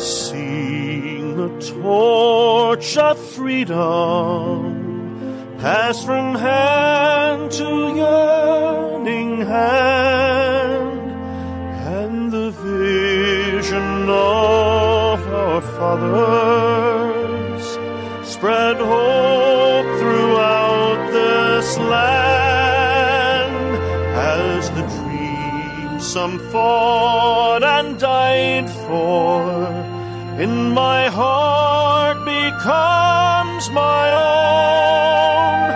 Seeing the torch of freedom pass from hand to yearning hand, and the vision of our fathers spread hope throughout this land, as the dream some fought and died for in my heart becomes my own.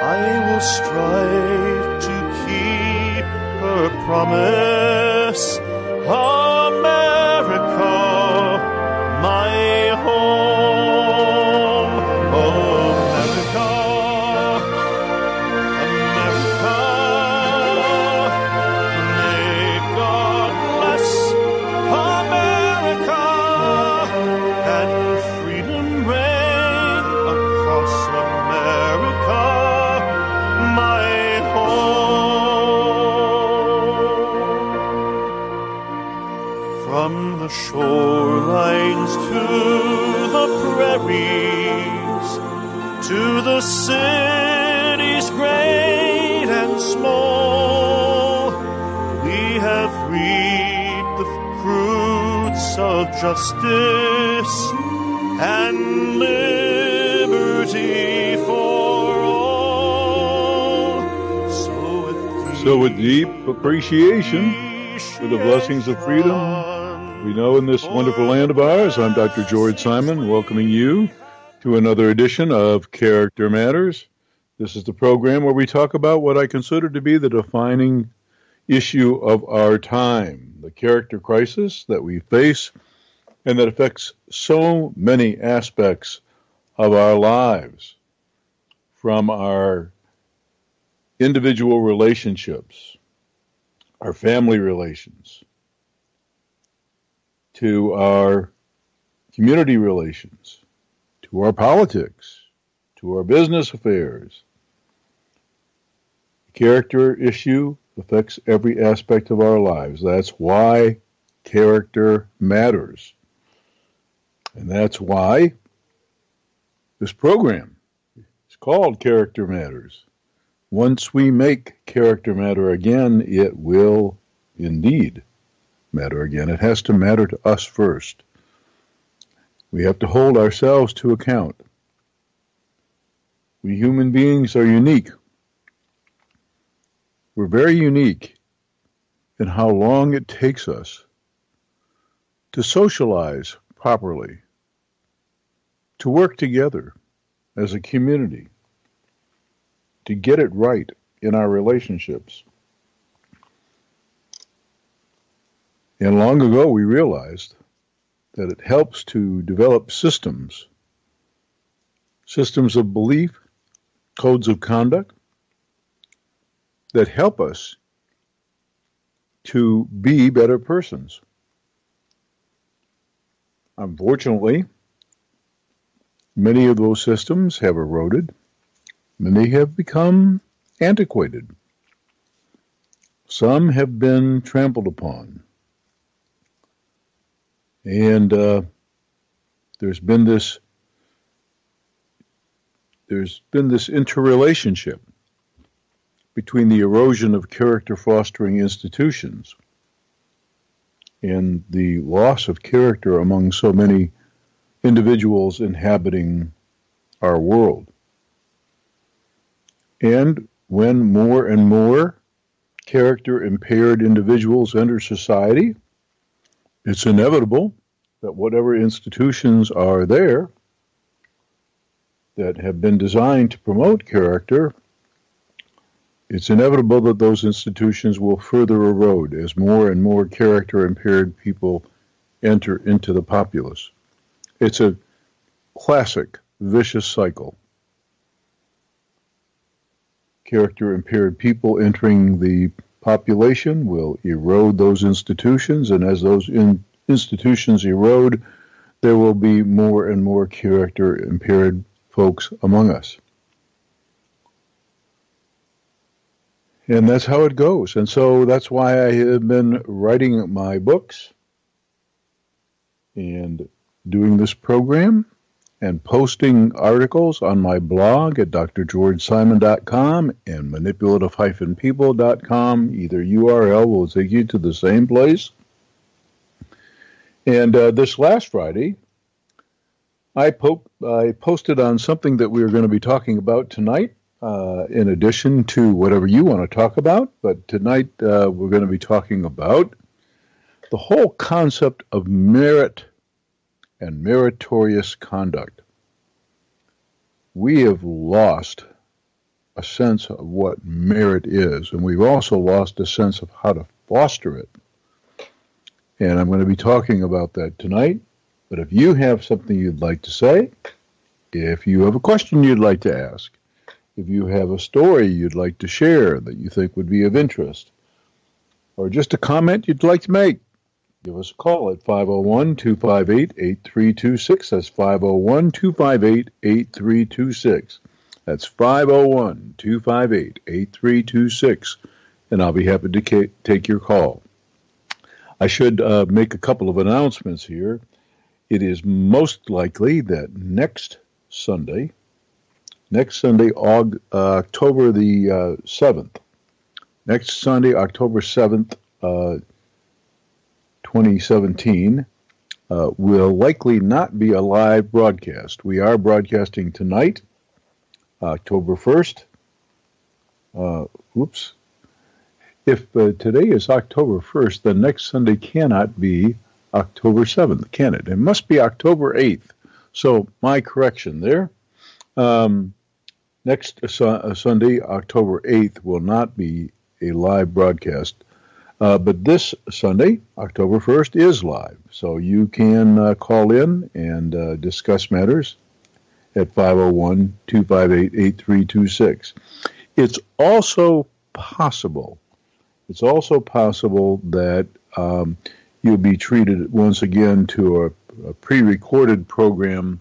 I will strive to keep her promise, America, my home. America, America, may God bless America, and freedom reign across America, my home. From the shorelines to the prairies, to the cities great and small, we have reaped the fruits of justice and liberty for all. So with deep appreciation for the blessings of freedom we know in this wonderful land of ours, I'm Dr. George Simon, welcoming you to another edition of Character Matters. This is the program where we talk about what I consider to be the defining issue of our time, the character crisis that we face and that affects so many aspects of our lives, from our individual relationships, our family relations, to our community relations, to our politics, to our business affairs. The character issue affects every aspect of our lives. That's why character matters. And that's why this program is called Character Matters. Once we make character matter again, it will indeed matter again. It has to matter to us first. We have to hold ourselves to account. We human beings are unique. We're very unique in how long it takes us to socialize properly, to work together as a community, to get it right in our relationships. And long ago we realized that it helps to develop systems of belief, codes of conduct that help us to be better persons. Unfortunately, many of those systems have eroded. Many have become antiquated. Some have been trampled upon. And there's been this interrelationship between the erosion of character-fostering institutions and the loss of character among so many individuals inhabiting our world. And when more and more character-impaired individuals enter society, it's inevitable that whatever institutions are there that have been designed to promote character, it's inevitable that those institutions will further erode as more and more character-impaired people enter into the populace. It's a classic vicious cycle. Character-impaired people entering the population will erode those institutions, and as those institutions erode, there will be more and more character-impaired folks among us. And that's how it goes. And so that's why I have been writing my books, and doing this program and posting articles on my blog at drgeorgesimon.com and manipulative-people.com. Either URL will take you to the same place. And this last Friday, I posted on something that we are going to be talking about tonight, in addition to whatever you want to talk about. But tonight we're going to be talking about the whole concept of merit and meritorious conduct. We have lost a sense of what merit is, and we've also lost a sense of how to foster it. And I'm going to be talking about that tonight. But if you have something you'd like to say, if you have a question you'd like to ask, if you have a story you'd like to share that you think would be of interest, or just a comment you'd like to make, give us a call at 501-258-8326. That's 501-258-8326. That's 501-258-8326. And I'll be happy to take your call. I should make a couple of announcements here. It is most likely that next Sunday, October the 7th, next Sunday, October 7th, 2017, will likely not be a live broadcast. We are broadcasting tonight, October 1st. If today is October 1st, then next Sunday cannot be October 7th, can it? It must be October 8th. So my correction there. Next Sunday, October 8th, will not be a live broadcast. But this Sunday, October 1st, is live. So you can call in and discuss matters at 501-258-8326. It's also possible that you'll be treated once again to a pre-recorded program,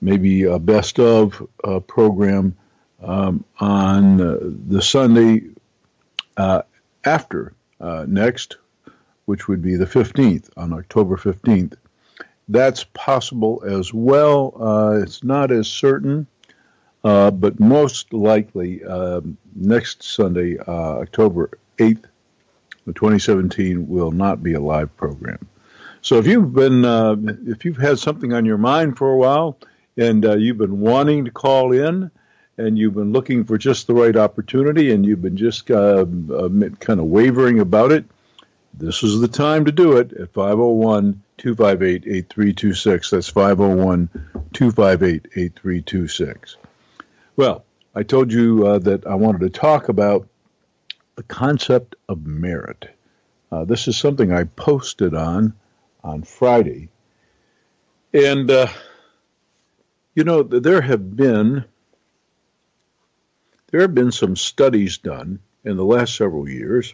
maybe a best of program on the Sunday after next, which would be the 15th, on October 15th. That's possible as well. It's not as certain, but most likely next Sunday, October 8th, 2017, will not be a live program. So if you've had something on your mind for a while and you've been wanting to call in and you've been looking for just the right opportunity and you've been just kind of wavering about it, this is the time to do it at 501-258-8326. That's 501-258-8326. Well, I told you that I wanted to talk about the concept of merit. This is something I posted on Friday. And, there have been some studies done in the last several years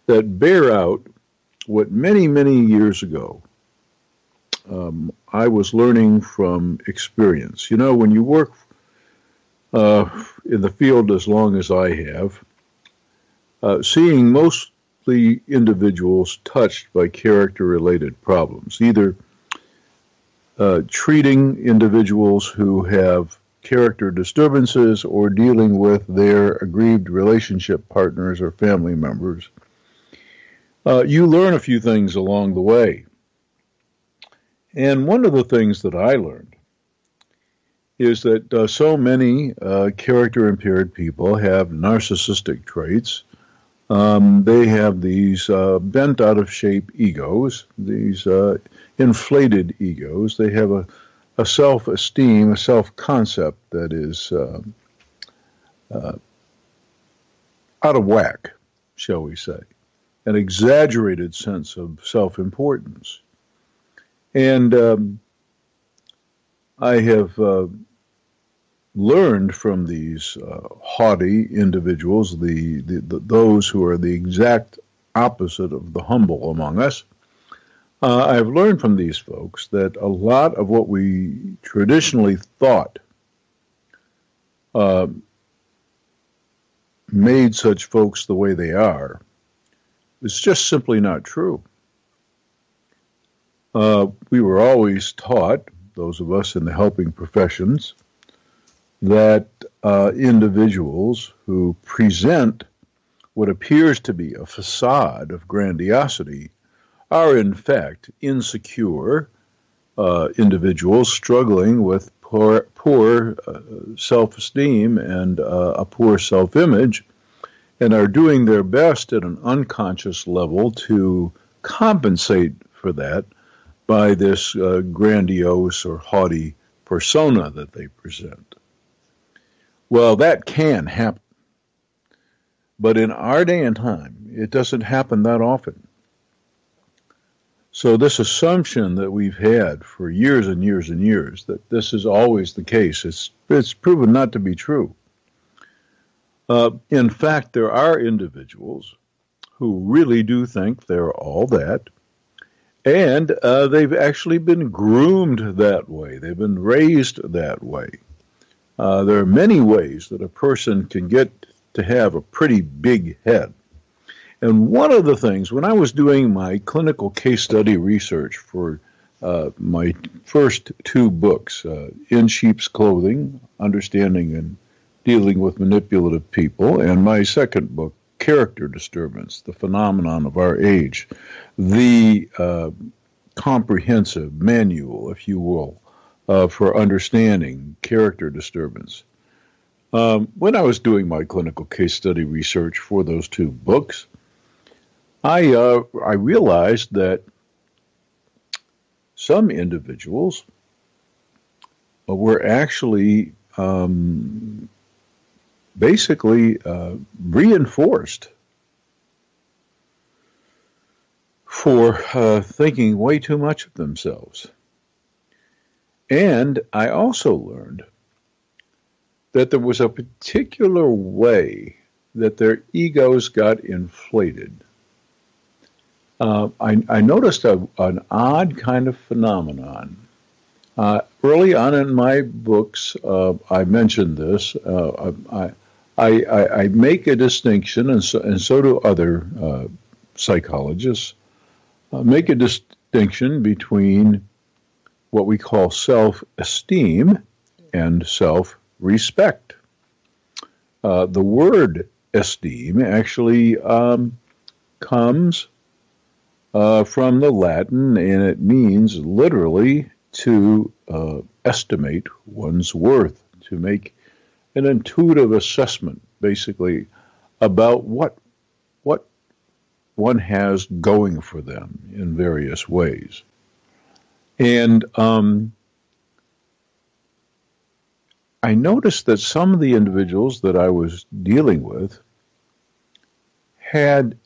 that bear out what many, many years ago I was learning from experience. When you work in the field as long as I have, seeing mostly individuals touched by character-related problems, either treating individuals who have character disturbances or dealing with their aggrieved relationship partners or family members, you learn a few things along the way. And one of the things that I learned is that so many character-impaired people have narcissistic traits. They have these bent out-of-shape egos, these inflated egos. They have a self-esteem, a self-concept that is out of whack, shall we say, an exaggerated sense of self-importance. And I have learned from these haughty individuals, those who are the exact opposite of the humble among us. I've learned from these folks that a lot of what we traditionally thought made such folks the way they are is just simply not true. We were always taught, those of us in the helping professions, that individuals who present what appears to be a facade of grandiosity are in fact insecure individuals struggling with poor self-esteem and a poor self-image, and are doing their best at an unconscious level to compensate for that by this grandiose or haughty persona that they present. Well, that can happen. But in our day and time, it doesn't happen that often. So this assumption that we've had for years and years and years, that this is always the case, it's proven not to be true. In fact, there are individuals who really do think they're all that, and they've actually been groomed that way. They've been raised that way. There are many ways that a person can get to have a pretty big head. And one of the things, when I was doing my clinical case study research for my first two books, In Sheep's Clothing, Understanding and Dealing with Manipulative People, and my second book, Character Disturbance, The Phenomenon of Our Age, the comprehensive manual, if you will, for understanding character disturbance. When I was doing my clinical case study research for those two books, I realized that some individuals were actually basically reinforced for thinking way too much of themselves. And I also learned that there was a particular way that their egos got inflated. I noticed an odd kind of phenomenon. Early on in my books, I mentioned this. I make a distinction, and so do other psychologists, make a distinction between what we call self-esteem and self-respect. The word esteem actually comes from the Latin, and it means literally to estimate one's worth, to make an intuitive assessment, basically, about what one has going for them in various ways. And I noticed that some of the individuals that I was dealing with had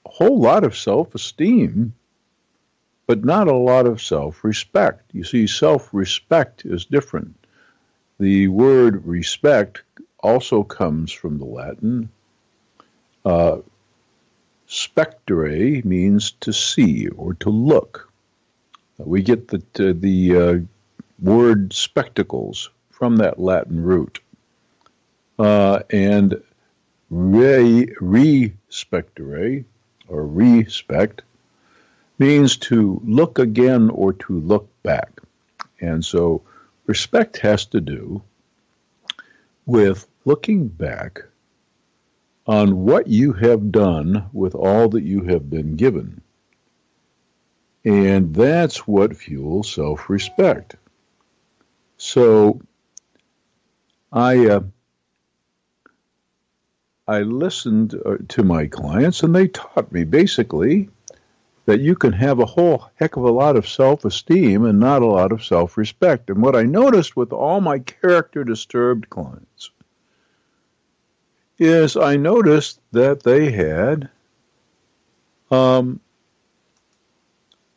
a whole lot of self-esteem, but not a lot of self-respect. You see, self-respect is different. The word respect also comes from the Latin. Spectere means to see or to look. We get the word spectacles from that Latin root. And respectere, or respect, means to look again or to look back. And so respect has to do with looking back on what you have done with all that you have been given. And that's what fuels self-respect. So I listened to my clients, and they taught me basically that you can have a whole heck of a lot of self-esteem and not a lot of self-respect. And what I noticed with all my character-disturbed clients is I noticed that they had a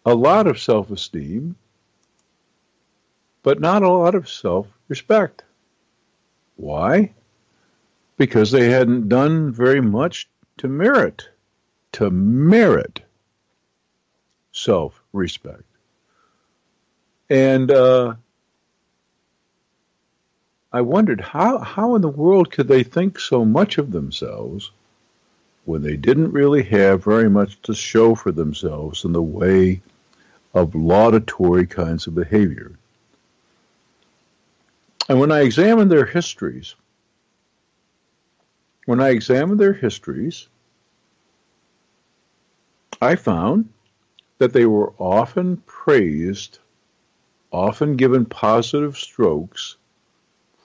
lot of self-esteem, but not a lot of self-respect. Why? Because they hadn't done very much to merit self-respect. And I wondered how in the world could they think so much of themselves when they didn't really have very much to show for themselves in the way of laudatory kinds of behavior. And when I examined their histories, I found that they were often praised, often given positive strokes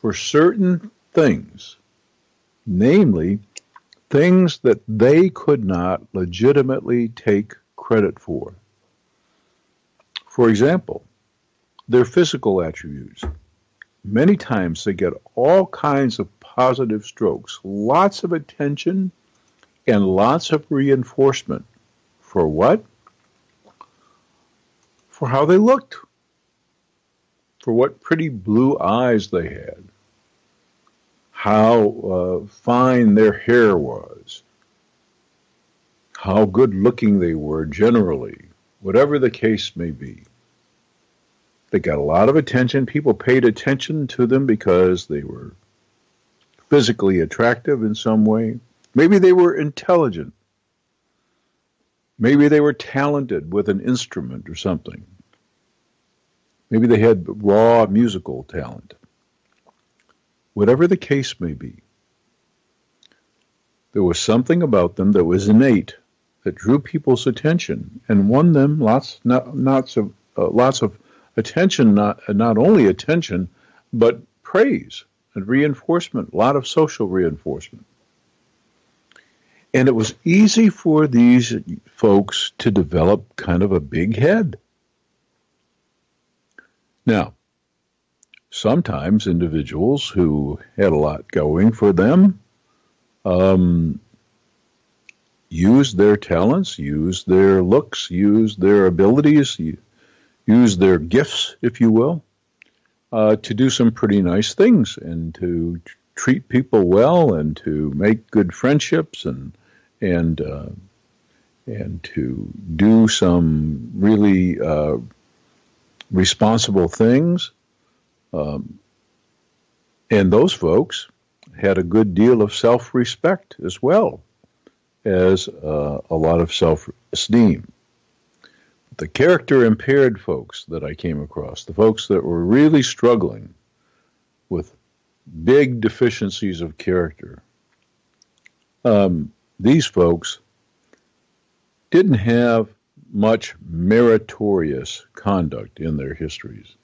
for certain things, namely things that they could not legitimately take credit for. For example, their physical attributes. Many times they get all kinds of positive strokes, lots of attention and lots of reinforcement. For what? For how they looked, for what pretty blue eyes they had, how fine their hair was, how good looking they were generally, whatever the case may be. They got a lot of attention. People paid attention to them because they were physically attractive in some way. Maybe they were intelligent. Maybe they were talented with an instrument or something. Maybe they had raw musical talent. Whatever the case may be, there was something about them that was innate, that drew people's attention and won them lots of attention, not only attention, but praise and reinforcement, a lot of social reinforcement. And it was easy for these folks to develop kind of a big head. Now, sometimes individuals who had a lot going for them used their talents, used their looks, used their abilities, used their gifts, if you will, to do some pretty nice things and to treat people well and to make good friendships and to do some really responsible things. And those folks had a good deal of self-respect as well as a lot of self-esteem. The character-impaired folks that I came across, the folks that were really struggling with big deficiencies of character, these folks didn't have much meritorious conduct in their histories.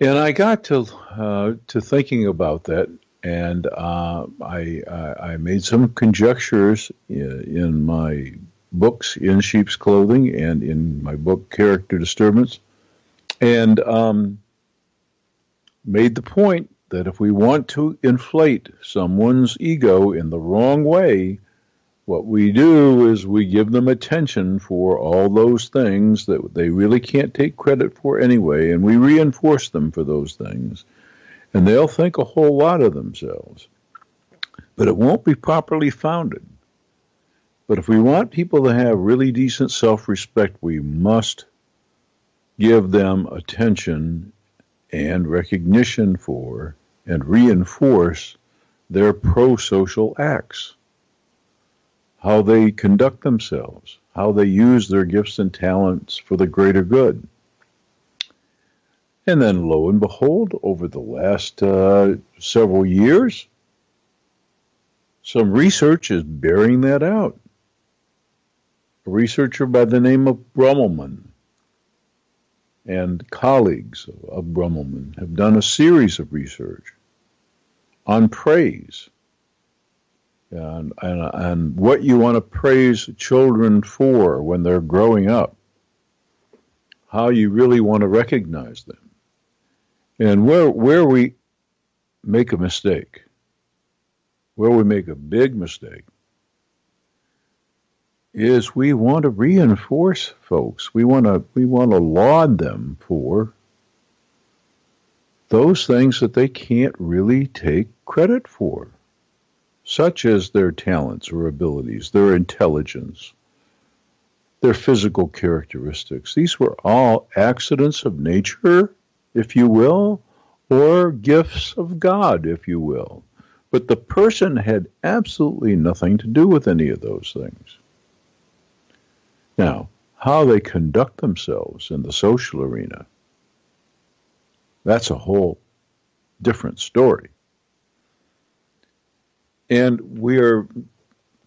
And I got to thinking about that, and I made some conjectures in my books, In Sheep's Clothing, and in my book, Character Disturbance, and made the point that if we want to inflate someone's ego in the wrong way, what we do is we give them attention for all those things that they really can't take credit for anyway, and we reinforce them for those things, and they'll think a whole lot of themselves. But it won't be properly founded. But if we want people to have really decent self-respect, we must give them attention and recognition for and reinforce their pro-social acts, how they conduct themselves, how they use their gifts and talents for the greater good. And then, lo and behold, over the last several years, some research is bearing that out. A researcher by the name of Brummelman and colleagues of Brummelman have done a series of research on praise and what you want to praise children for when they're growing up, how you really want to recognize them, and where we make a mistake, where we make a big mistake, is we want to reinforce folks. We want to laud them for those things that they can't really take credit for, such as their talents or abilities, their intelligence, their physical characteristics. These were all accidents of nature, if you will, or gifts of God, if you will. But the person had absolutely nothing to do with any of those things. Now, how they conduct themselves in the social arena, that's a whole different story. And we are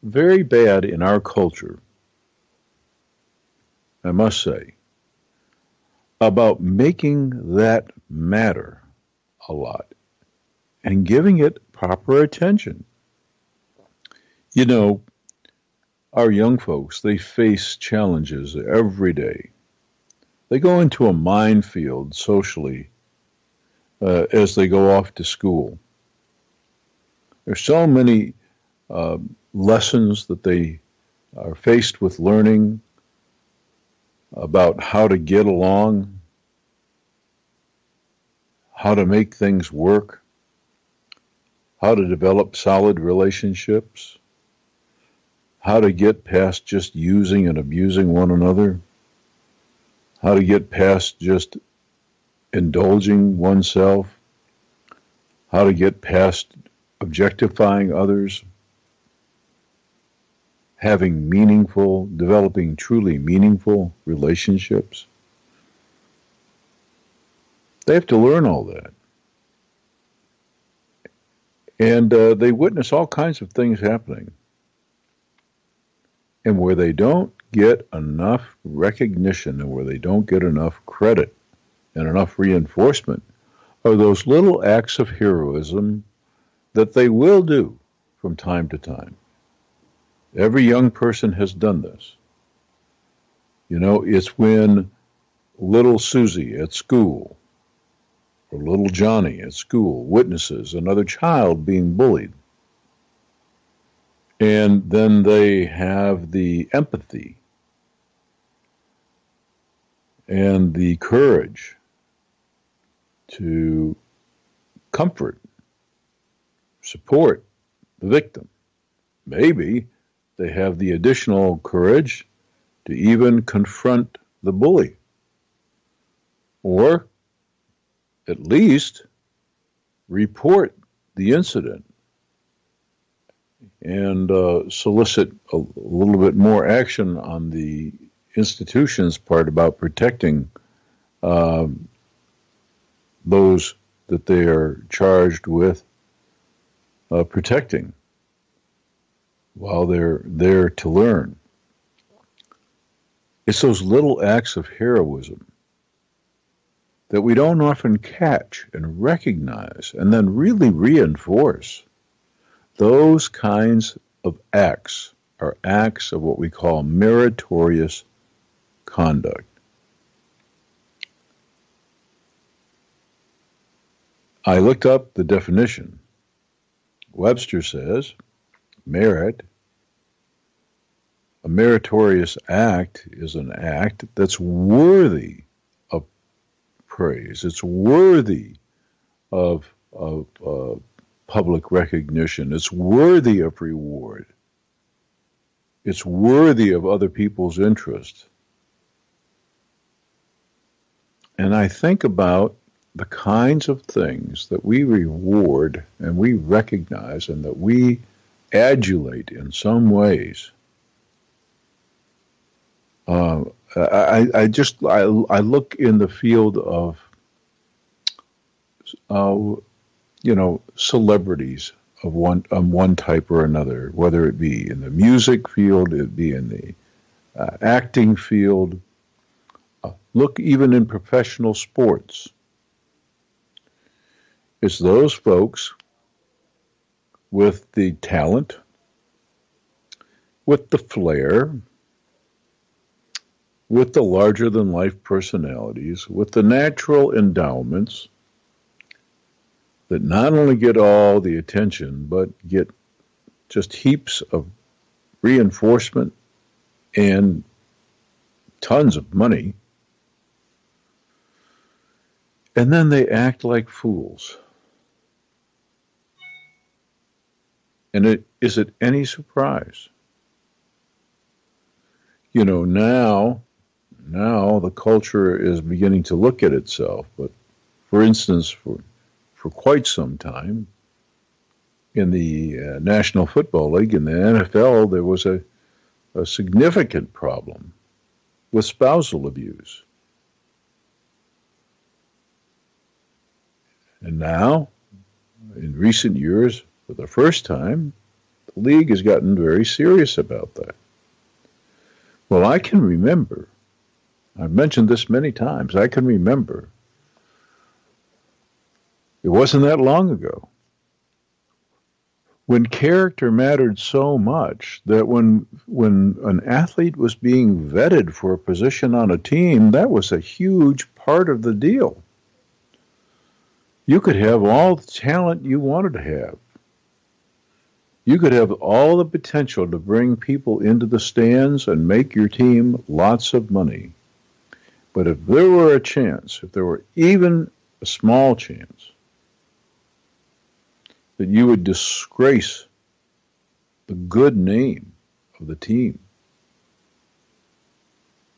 very bad in our culture, I must say, about making that matter a lot and giving it proper attention. You know, our young folks, they face challenges every day. They go into a minefield socially as they go off to school. There's so many lessons that they are faced with learning about how to get along, how to make things work, how to develop solid relationships, how to get past just using and abusing one another, how to get past just indulging oneself, how to get past objectifying others, developing truly meaningful relationships. They have to learn all that. And they witness all kinds of things happening. And where they don't get enough recognition and where they don't get enough credit and enough reinforcement are those little acts of heroism that they will do from time to time. Every young person has done this. You know, it's when little Susie at school or little Johnny at school witnesses another child being bullied. And then they have the empathy and the courage to comfort, support the victim. Maybe they have the additional courage to even confront the bully, or at least report the incident and solicit a little bit more action on the institution's part about protecting those that they are charged with protecting while they're there to learn. It's those little acts of heroism that we don't often catch and recognize and then really reinforce. Those kinds of acts are acts of what we call meritorious conduct. I looked up the definition. Webster says, merit, a meritorious act is an act that's worthy of praise. It's worthy of public recognition. It's worthy of reward. It's worthy of other people's interest. And I think about the kinds of things that we reward and we recognize and that we adulate in some ways. I look in the field of celebrities of one type or another, whether it be in the music field, it be in the acting field. Look even in professional sports. It's those folks with the talent, with the flair, with the larger-than-life personalities, with the natural endowments that not only get all the attention, but get just heaps of reinforcement and tons of money. And then they act like fools. And is it any surprise? You know, now the culture is beginning to look at itself. But for instance, for quite some time, in the National Football League, in the NFL, there was a significant problem with spousal abuse. And now, in recent years, for the first time, the league has gotten very serious about that. Well, I can remember, I've mentioned this many times, I can remember, it wasn't that long ago, when character mattered so much that when an athlete was being vetted for a position on a team, that was a huge part of the deal. You could have all the talent you wanted to have. You could have all the potential to bring people into the stands and make your team lots of money. But if there were a chance, if there were even a small chance, that you would disgrace the good name of the team,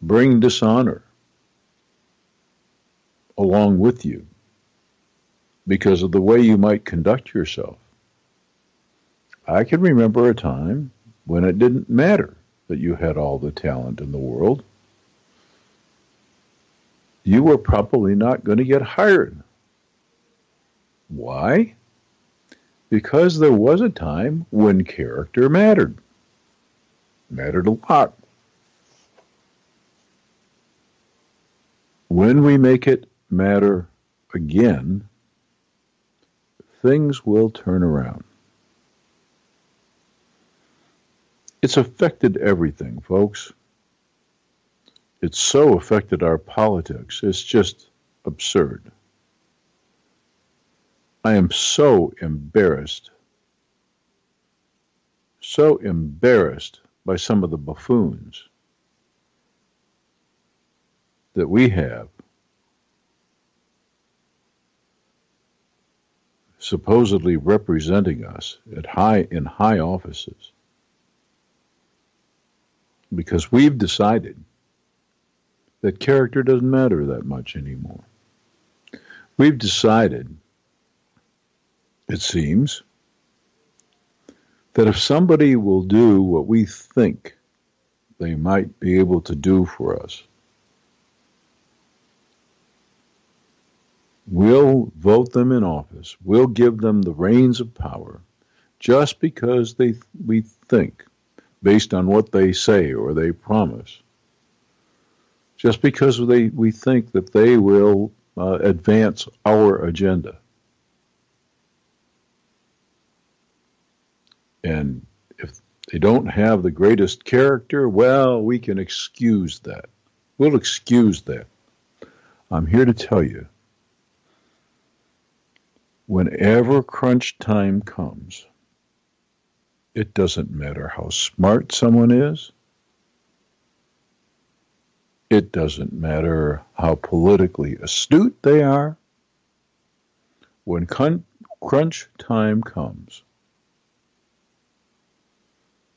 bring dishonor along with you because of the way you might conduct yourself. I can remember a time when it didn't matter that you had all the talent in the world. You were probably not going to get hired. Why? Because there was a time when character mattered. Mattered a lot. When we make it matter again, things will turn around. It's affected everything, folks. It's so affected our politics. It's just absurd. I am so embarrassed by some of the buffoons that we have supposedly representing us in high offices, because we've decided that character doesn't matter that much anymore. We've decided, it seems, that if somebody will do what we think they might be able to do for us, we'll vote them in office. We'll give them the reins of power just because we think, based on what they say or they promise, just because we think that they will advance our agenda. And if they don't have the greatest character, well, we can excuse that. We'll excuse that. I'm here to tell you, whenever crunch time comes, it doesn't matter how smart someone is. It doesn't matter how politically astute they are. When crunch time comes,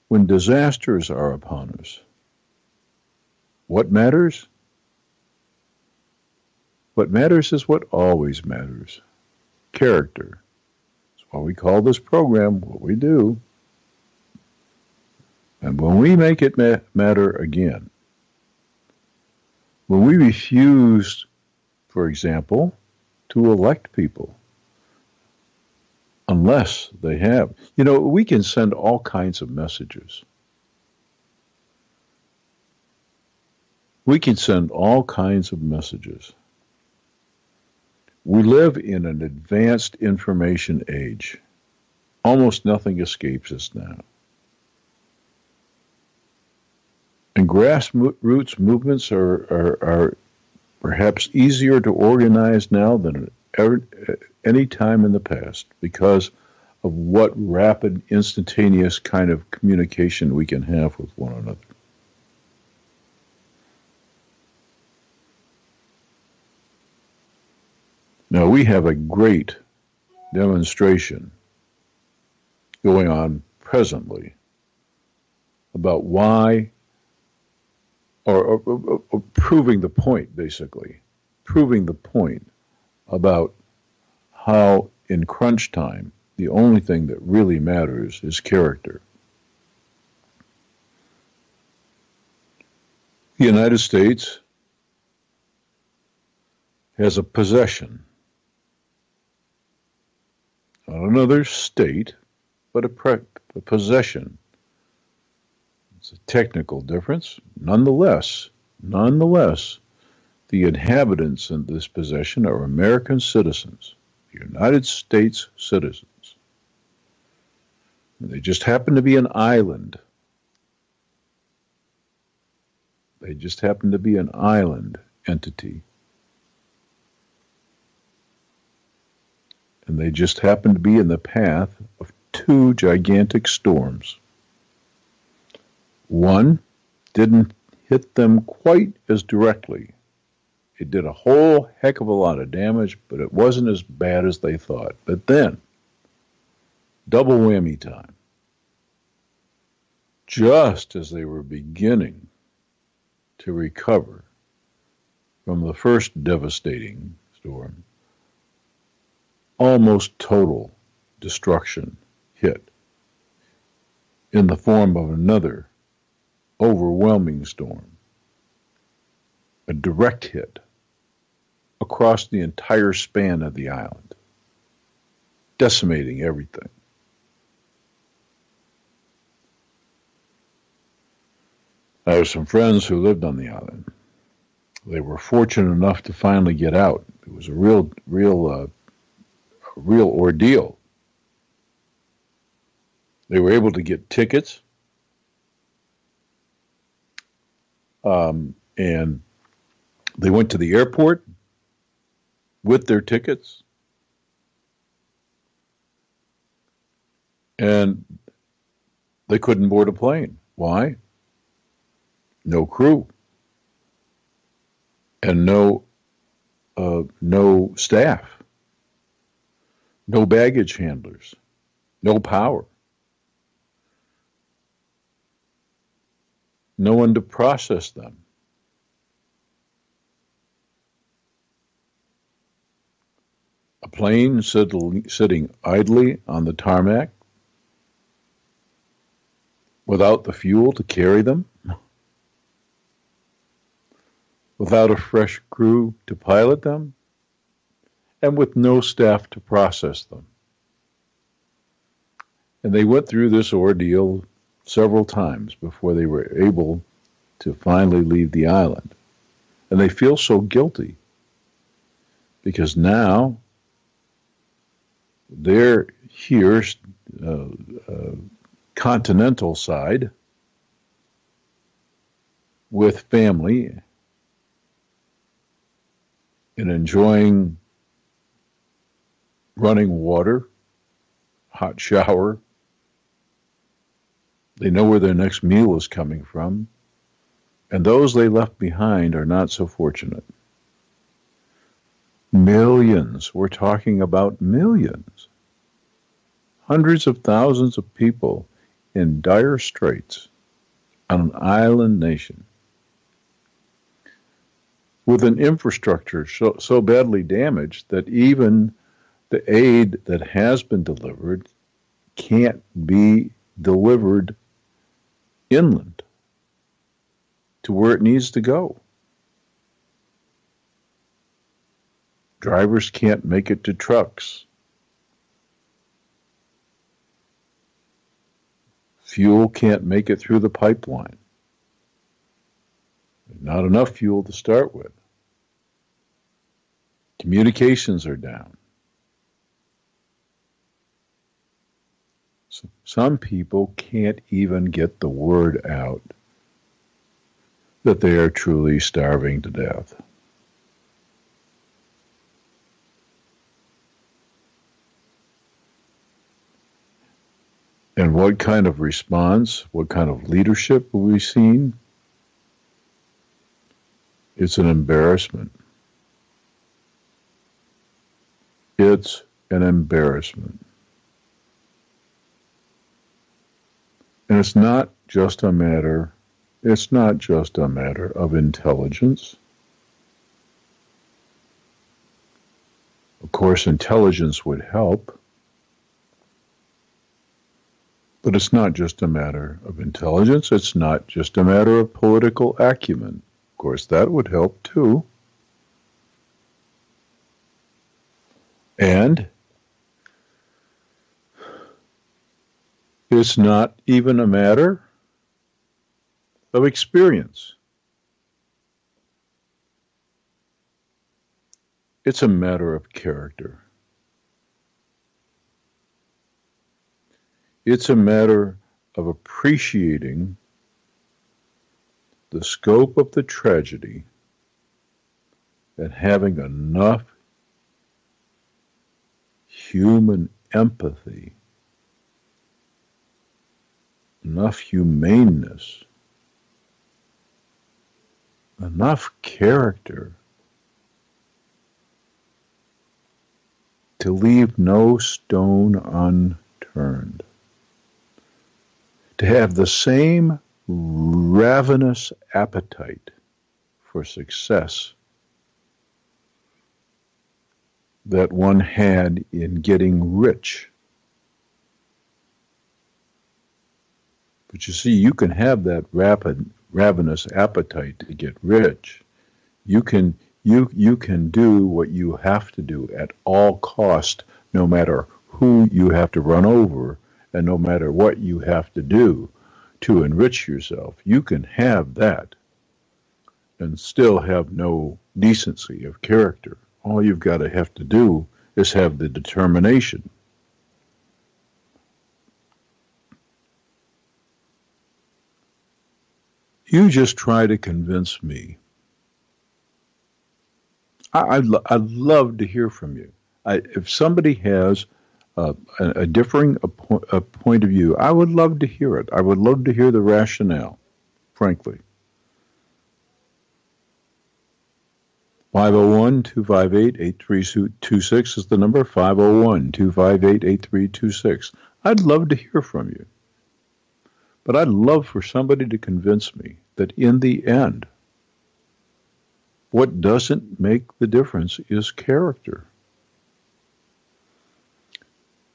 when disasters are upon us, what matters? What matters is what always matters. Character. That's why we call this program what we do. And when we make it matter again, when we refuse, for example, to elect people, unless they have, we can send all kinds of messages. We can send all kinds of messages. We live in an advanced information age. Almost nothing escapes us now. And grassroots movements are perhaps easier to organize now than any time in the past because of what rapid, instantaneous kind of communication we can have with one another. Now, we have a great demonstration going on presently about why, or proving the point, basically, proving the point about how in crunch time, the only thing that really matters is character. The United States has a possession, not another state, but a possession. It's a technical difference. Nonetheless, the inhabitants in this possession are American citizens, United States citizens. And they just happen to be an island. They just happen to be an island entity. And they just happen to be in the path of two gigantic storms. One didn't hit them quite as directly. It did a whole heck of a lot of damage, but it wasn't as bad as they thought. But then, double whammy time. Just as they were beginning to recover from the first devastating storm, almost total destruction hit in the form of another overwhelming storm, a direct hit across the entire span of the island, decimating everything. I have some friends who lived on the island. They were fortunate enough to finally get out. It was a real ordeal. They were able to get tickets, and they went to the airport with their tickets, and they couldn't board a plane. Why? No crew, and no staff, no baggage handlers, no power, no one to process them. A plane sitting idly on the tarmac without the fuel to carry them, without a fresh crew to pilot them, and with no staff to process them. And they went through this ordeal several times before they were able to finally leave the island. And they feel so guilty because now they're here, continental side, with family and enjoying running water, hot shower. They know where their next meal is coming from. And those they left behind are not so fortunate. Millions, we're talking about millions. Hundreds of thousands of people in dire straits on an island nation, with an infrastructure so badly damaged that even the aid that has been delivered can't be delivered inland to where it needs to go. Drivers can't make it to trucks. Fuel can't make it through the pipeline. Not enough fuel to start with. Communications are down. So some people can't even get the word out that they are truly starving to death. And what kind of response, what kind of leadership have we seen? It's an embarrassment. It's an embarrassment. And it's not just a matter of intelligence. Of course, intelligence would help. But it's not just a matter of intelligence. It's not just a matter of political acumen. Of course, that would help too. And it's not even a matter of experience. It's a matter of character. It's a matter of appreciating the scope of the tragedy and having enough human empathy, enough humaneness, enough character to leave no stone unturned, to have the same ravenous appetite for success that one had in getting rich. But you see, you can have that ravenous appetite to get rich. You can do what you have to do at all cost, no matter who you have to run over and no matter what you have to do to enrich yourself. You can have that and still have no decency of character. All you've got to have to do is have the determination. You just try to convince me. I'd love to hear from you. If somebody has a differing point of view, I would love to hear it. I would love to hear the rationale, frankly. 501-258-8326 is the number, 501-258-8326. I'd love to hear from you. But I'd love for somebody to convince me that in the end, what doesn't make the difference is character.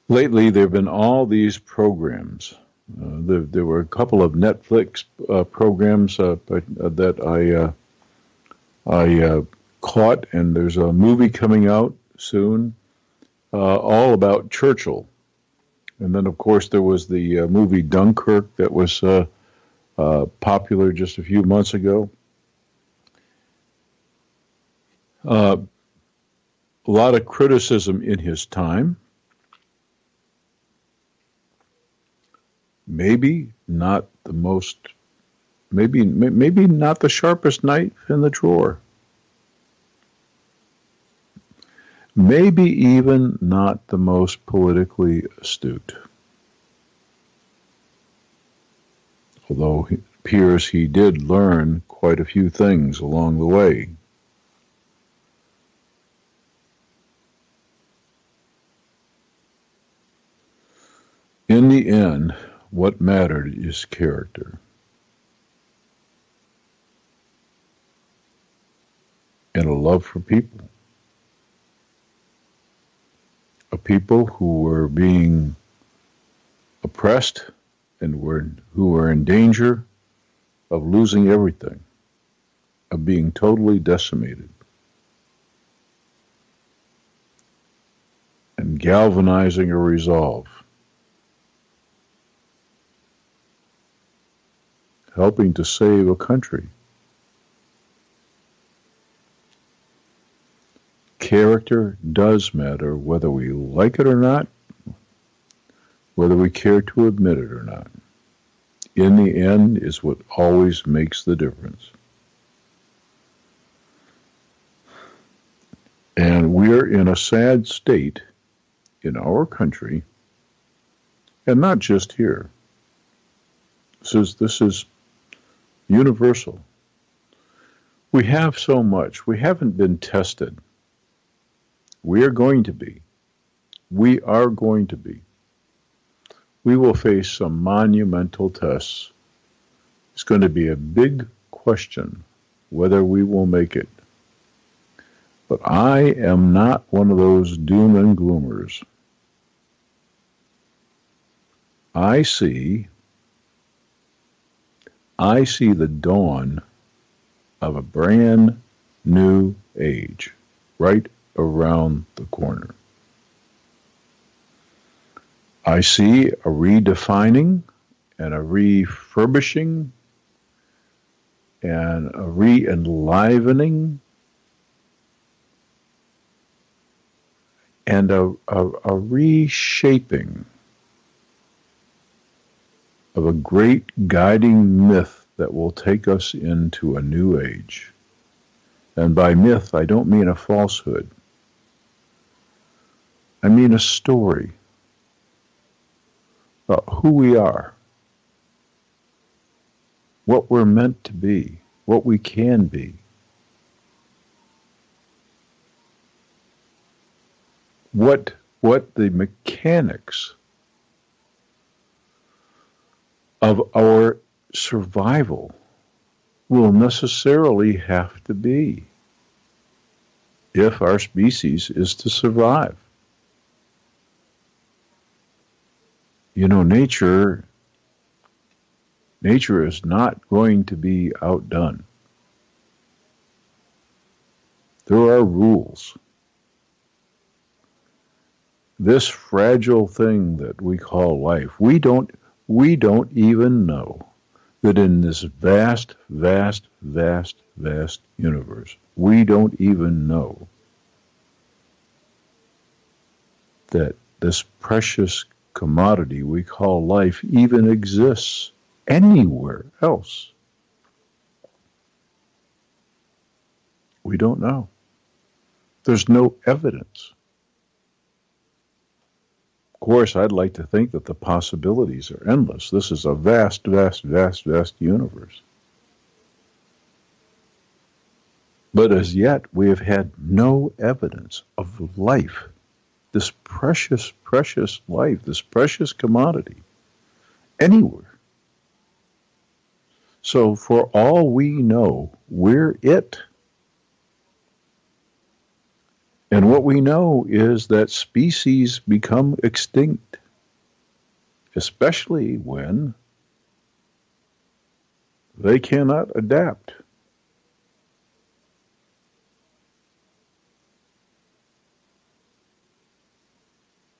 Lately, there have been all these programs. There were a couple of Netflix programs that I caught, and there's a movie coming out soon all about Churchill. And then, of course, there was the movie Dunkirk that was popular just a few months ago. A lot of criticism in his time. Maybe not the most, maybe not the sharpest knife in the drawer. Maybe even not the most politically astute. Although it appears he did learn quite a few things along the way. In the end, what mattered is character. And a love for people. A people who were being oppressed and who were in danger of losing everything, of being totally decimated. And galvanizing a resolve. Helping to save a country. Character does matter, whether we like it or not, whether we care to admit it or not. In the end is what always makes the difference. And we're in a sad state in our country, and not just here. This is universal. We have so much. We haven't been tested. We are going to be. We are going to be. We will face some monumental tests. It's going to be a big question whether we will make it. But I am not one of those doom and gloomers. I see the dawn of a brand new age right around the corner. I see a redefining and a refurbishing and a re-enlivening and a reshaping of a great guiding myth that will take us into a new age. And by myth, I don't mean a falsehood. I mean a story about who we are, what we're meant to be, what we can be. What the mechanics of our survival will necessarily have to be if our species is to survive. You know, nature is not going to be outdone. There are rules. This fragile thing that we call life, we don't even know that in this vast, vast, vast, vast universe, we don't even know that this precious commodity we call life even exists anywhere else. We don't know. There's no evidence. Of course, I'd like to think that the possibilities are endless. This is a vast, vast, vast, vast universe. But as yet, we have had no evidence of life, this precious, precious life, this precious commodity, anywhere. So for all we know, we're it. And what we know is that species become extinct, especially when they cannot adapt.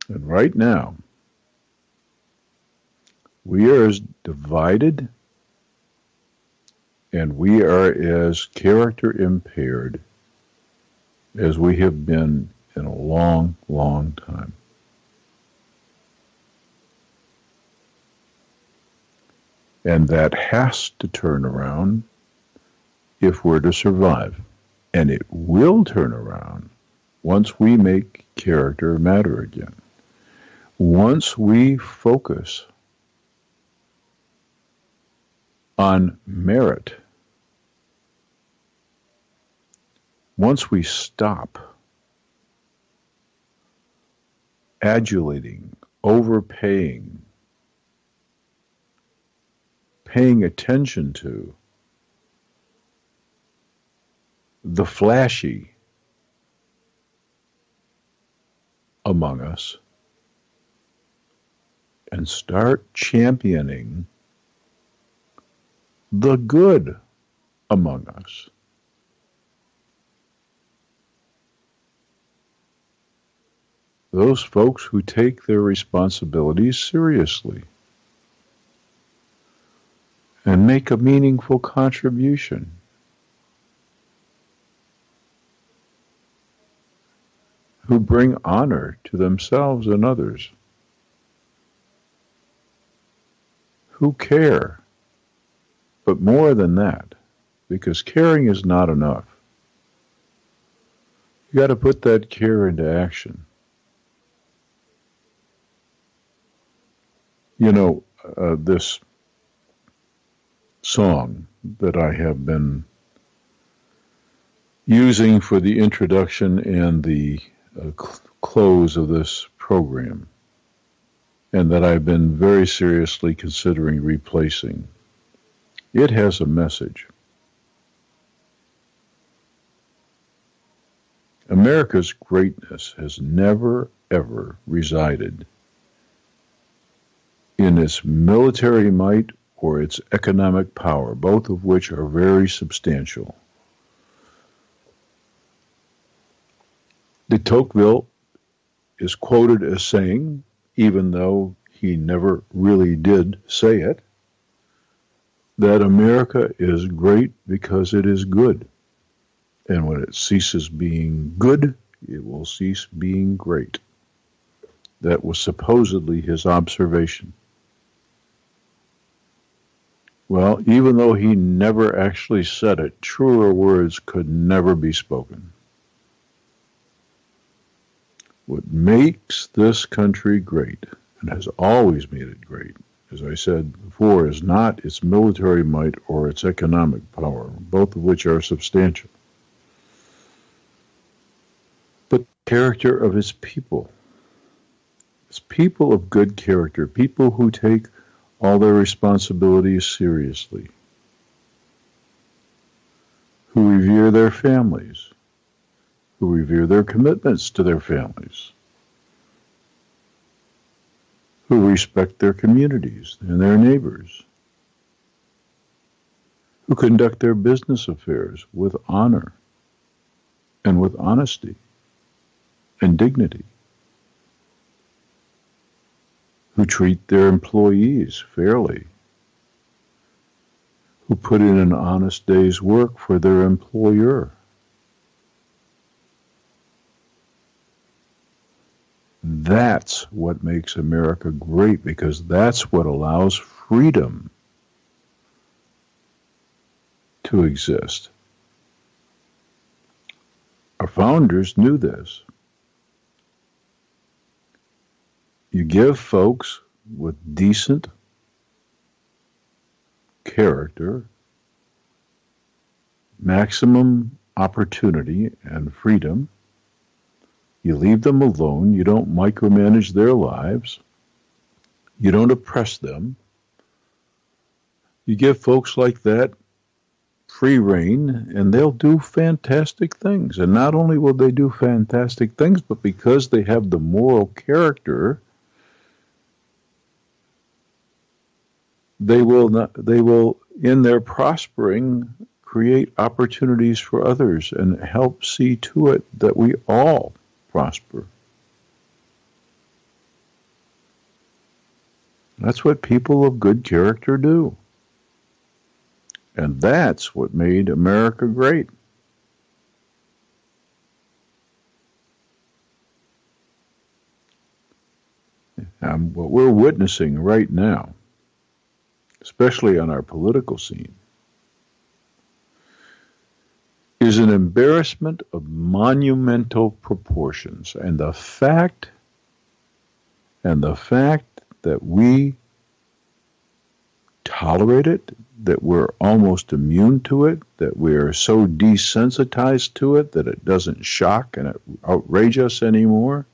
And right now, we are as divided and we are as character impaired as we have been in a long, long time. And that has to turn around if we're to survive. And it will turn around once we make character matter again. Once we focus on merit, once we stop adulating, overpaying, paying attention to the flashy among us, and start championing the good among us. Those folks who take their responsibilities seriously and make a meaningful contribution. Who bring honor to themselves and others. Who care. But more than that, because caring is not enough. You got to put that care into action. You know, this song that I have been using for the introduction and the close of this program, and that I've been very seriously considering replacing, it has a message. America's greatness has never, ever resided in its military might or its economic power, both of which are very substantial. De Tocqueville is quoted as saying, even though he never really did say it, that America is great because it is good. And when it ceases being good, it will cease being great. That was supposedly his observation. Well, even though he never actually said it, truer words could never be spoken. What makes this country great, and has always made it great, as I said before, is not its military might or its economic power, both of which are substantial, but the character of its people. It's people of good character, people who take all their responsibilities seriously, who revere their families, who revere their commitments to their families, who respect their communities and their neighbors, who conduct their business affairs with honor and with honesty and dignity, who treat their employees fairly, who put in an honest day's work for their employer. That's what makes America great, because that's what allows freedom to exist. Our founders knew this. You give folks with decent character maximum opportunity and freedom. You leave them alone. You don't micromanage their lives. You don't oppress them. You give folks like that free rein, and they'll do fantastic things. And not only will they do fantastic things, but because they have the moral character, they will, in their prospering, create opportunities for others and help see to it that we all prosper. That's what people of good character do. And that's what made America great. And what we're witnessing right now, especially on our political scene, is an embarrassment of monumental proportions. And the fact that we tolerate it, that we're almost immune to it, that we're so desensitized to it that it doesn't shock and outrage us anymore,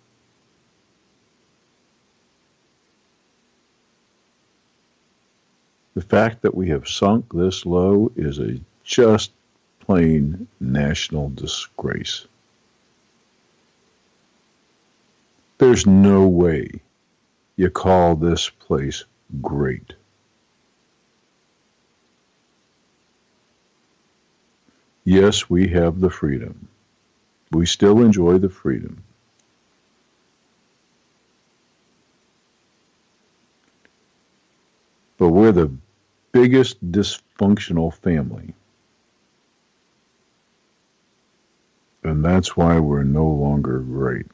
the fact that we have sunk this low is a just plain national disgrace. There's no way you call this place great. Yes, we have the freedom. We still enjoy the freedom. But we're the biggest dysfunctional family. And that's why we're no longer great.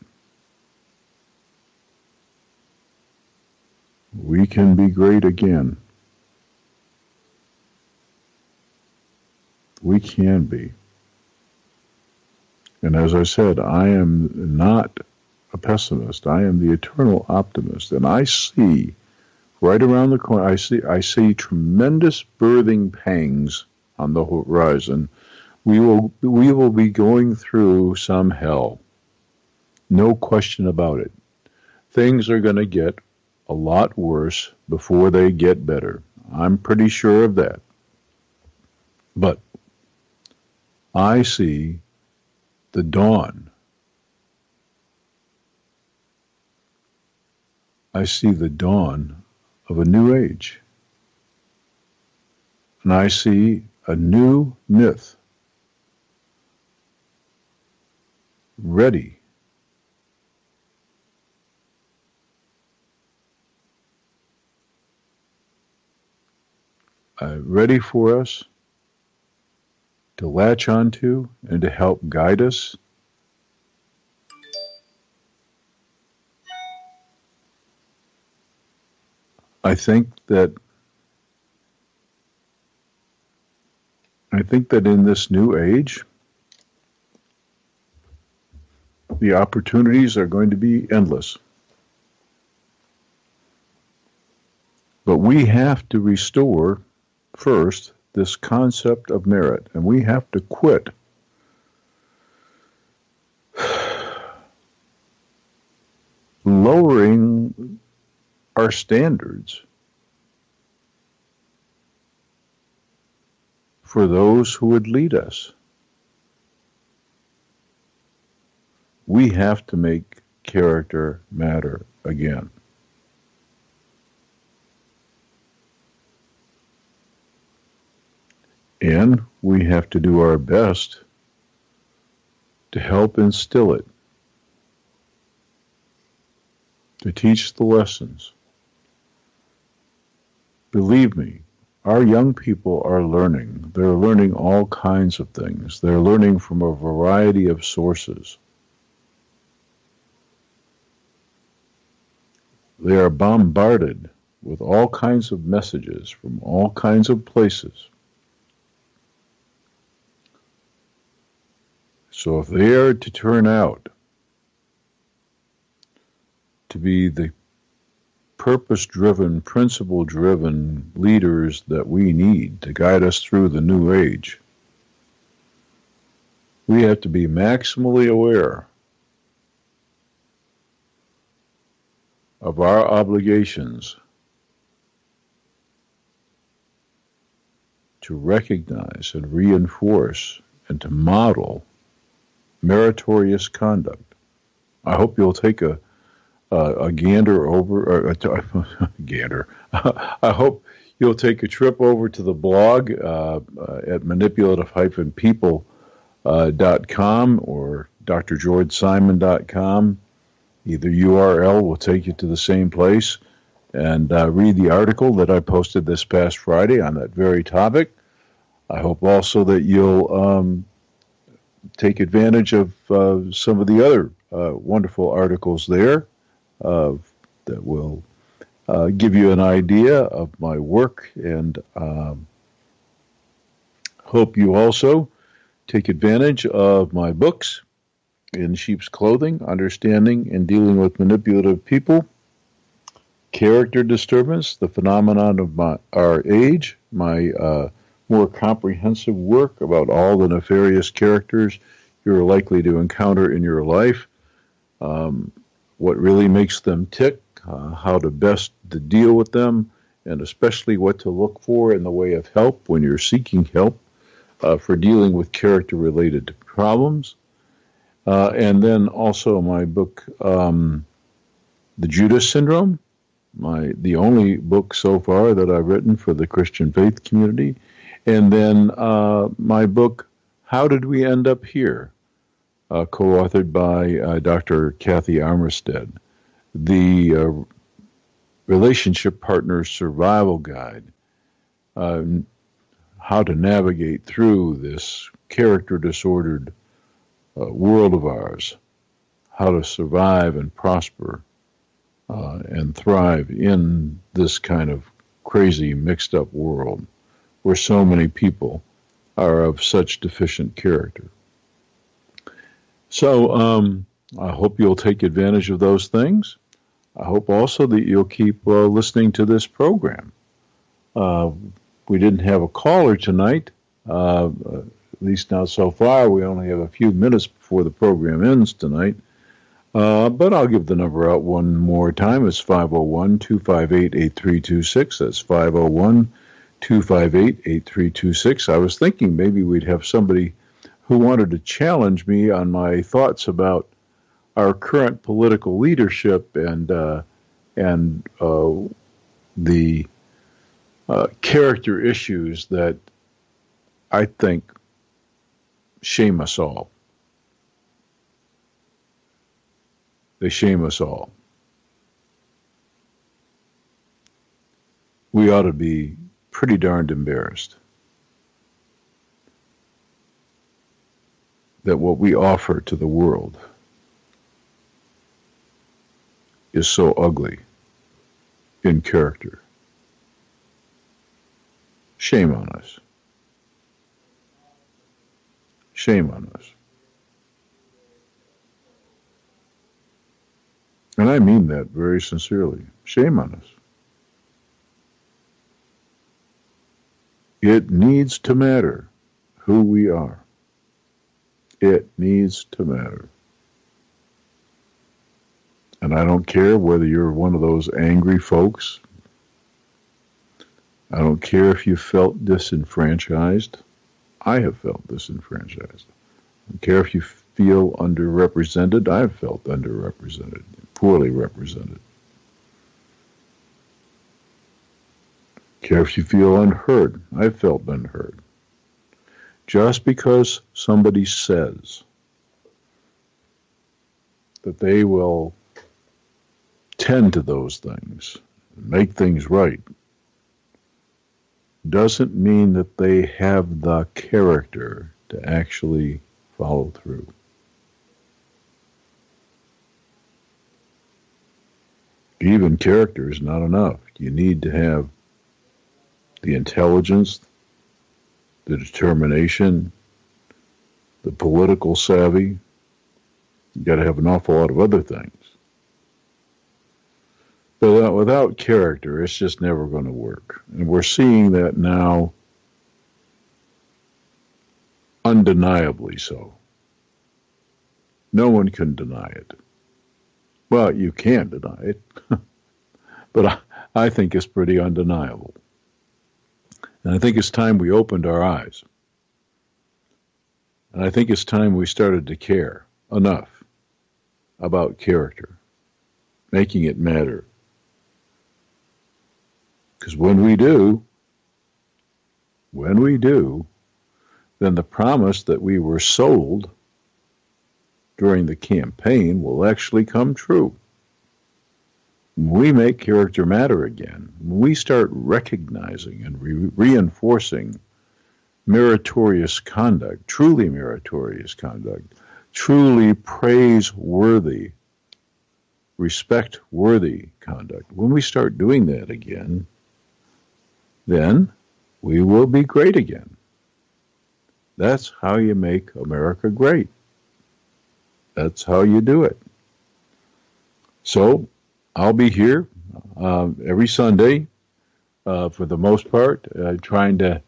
We can be great again. We can be. And as I said, I am not a pessimist. I am the eternal optimist. And I see right around the corner, I see tremendous birthing pangs on the horizon. We will be going through some hell. No question about it. Things are going to get a lot worse before they get better. I'm pretty sure of that. But I see the dawn. I see the dawn of a new age. And I see a new myth ready ready for us to latch onto and to help guide us. I think that in this new age, the opportunities are going to be endless. But we have to restore, first, this concept of merit, and we have to quit lowering our standards for those who would lead us. We have to make character matter again. And we have to do our best to help instill it, to teach the lessons. Believe me, our young people are learning. They're learning all kinds of things. They're learning from a variety of sources. They are bombarded with all kinds of messages from all kinds of places. So if they are to turn out to be the purpose-driven, principle-driven leaders that we need to guide us through the new age, we have to be maximally aware of our obligations to recognize and reinforce and to model meritorious conduct. I hope you'll take a gander over, gander. I hope you'll take a trip over to the blog at manipulative-people.com or drgeorgesimon.com. Either URL will take you to the same place, and read the article that I posted this past Friday on that very topic. I hope also that you'll take advantage of some of the other wonderful articles there that will give you an idea of my work, and hope you also take advantage of my books, In Sheep's Clothing, Understanding and Dealing with Manipulative People, Character Disturbance, The Phenomenon of Our Age, my more comprehensive work about all the nefarious characters you're likely to encounter in your life, what really makes them tick, how to best to deal with them, and especially what to look for in the way of help when you're seeking help for dealing with character-related problems. And then also my book, The Judas Syndrome, the only book so far that I've written for the Christian faith community. And then my book, How Did We End Up Here, co-authored by Dr. Kathy Armistead, the Relationship Partner Survival Guide, how to navigate through this character-disordered world of ours, how to survive and prosper and thrive in this kind of crazy, mixed-up world where so many people are of such deficient character. So I hope you'll take advantage of those things. I hope also that you'll keep listening to this program. We didn't have a caller tonight, at least not so far. We only have a few minutes before the program ends tonight. But I'll give the number out one more time. It's 501-258-8326. That's 501-258-8326. I was thinking maybe we'd have somebody who wanted to challenge me on my thoughts about our current political leadership and the character issues that I think shame us all. They shame us all. We ought to be pretty darned embarrassed that what we offer to the world is so ugly in character. Shame on us. Shame on us. And I mean that very sincerely. Shame on us. It needs to matter who we are. It needs to matter. And I don't care whether you're one of those angry folks. I don't care if you felt disenfranchised. I have felt disenfranchised. I don't care if you feel underrepresented. I have felt underrepresented, poorly represented. I don't care if you feel unheard. I've felt unheard. Just because somebody says that they will tend to those things, make things right, doesn't mean that they have the character to actually follow through. Even character is not enough. You need to have the intelligence, the determination, the political savvy. You've got to have an awful lot of other things. But without character, it's just never going to work. And we're seeing that now undeniably so. No one can deny it. Well, you can deny it, but I think it's pretty undeniable. And I think it's time we opened our eyes. And I think it's time we started to care enough about character, making it matter. Because when we do, then the promise that we were sold during the campaign will actually come true. When we make character matter again, when we start recognizing and reinforcing meritorious conduct, truly meritorious conduct, truly praiseworthy, respect-worthy conduct, when we start doing that again, then we will be great again. That's how you make America great. That's how you do it. So I'll be here every Sunday, for the most part, trying to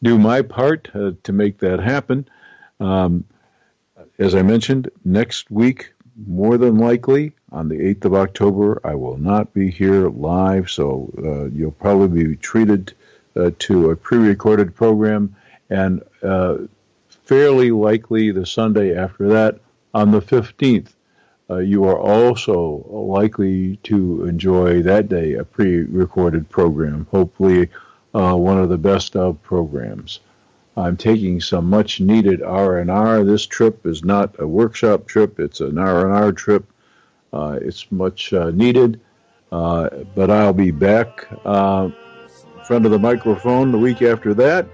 do my part to make that happen. As I mentioned, next week, more than likely, on the 8th of October, I will not be here live, so you'll probably be treated to a pre-recorded program, and fairly likely the Sunday after that, on the 15th, you are also likely to enjoy that day a pre-recorded program, hopefully one of the best of programs. I'm taking some much-needed R&R. This trip is not a workshop trip, it's an R&R trip. It's much needed, but I'll be back in front of the microphone the week after that.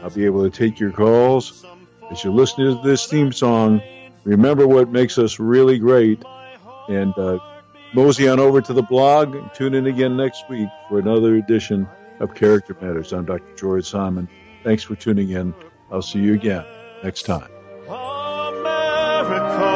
I'll be able to take your calls. As you listen to this theme song, remember what makes us really great, and mosey on over to the blog and tune in again next week for another edition of Character Matters. I'm Dr. George Simon. Thanks for tuning in. I'll see you again next time. America.